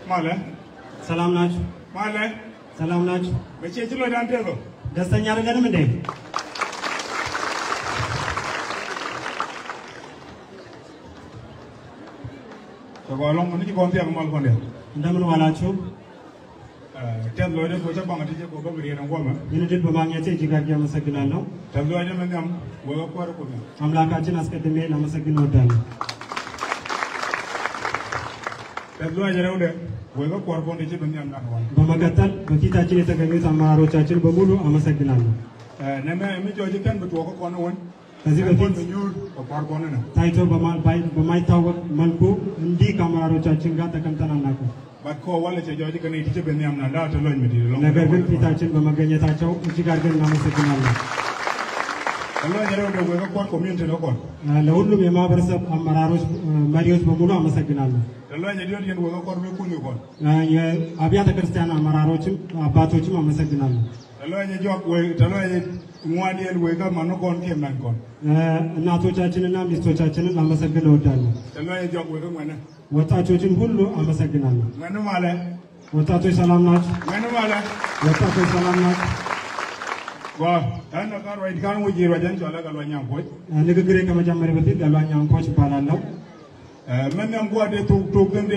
Male. Salam Naj. Male. Salam Naj. Bechechilo dantego. Dastanya አይደለም እንዴ? Tawalong mani konti ak mal konde. እንደምን ዋላችሁ? Teblo de ko jabanga tije ko bagri na ngoma. ይህንን በማግኘቴ እጅግ አድርጌ አመሰግናለሁ። Teblo de መንገም ወጋ ቆር ቆ አምላካችን አስቀድሜ ላመሰግን እወዳለሁ። Teblo de ወደ ወጋ ቆር ቆ እንደje በሚያም ና ነው። በመቀጠል በፊታችን የተገኙት አመራሮቻችን በሙሉ አመሰግናለሁ። ነመ የሚጆጂ ከን በተወቀ ቆነ ወን ከዚህ በፊት ቆር ቆነ ነው። ታይቶ በማይታወቅ መልኩ እንዲህ ከአመራሮቻችን ጋር ተቀምጠን አናውቅም። ባኮ ወለ ጆጂ ከን ይቲጀ በሚያም ና ዳ ተሎኝ ምዲ ነው። ነገር ግን ፊታችን በመገኘታቸው እጅግ አድርገን እናመሰግናለን። Teblo de ወደ ወጋ ቆር ኮሚኒቲ ነው ቆን ለሁሉም የማህበረሰብ አመራሮች መሪዎች በሙሉ አመሰግናለሁ። Teblo de ዲዮን ወጋ ቆር በኩኝ ቆን የአብያተ ክርስቲያን አመራሮችም አባቶችም አመሰግናለሁ። Teblo de ጆክ ወይ teblo de ሙአዲል ወጋ ማኖ ቆን ከመን ቆን እናቶቻችንና ሚስቶቻችንን ላመሰግን እወዳለሁ። Teblo de ጆክ ወጋ ማነ ወጣቶችን ሁሉ አመሰግናለሁ። ማነ ማለ ወጣቶች ሰላም ናችሁ? ማነ ማለ ወጣቶች ሰላም ናችሁ? ዋ ታና ጋር ወይ ጋር ወይ ይሮጃን ጫላ ጋር ኮች ንግግሬ ከመጀመሪያ በፊት ጋር ዋኛን ኮች ይባላል። መንያም ጓዴ ቱ ገንዴ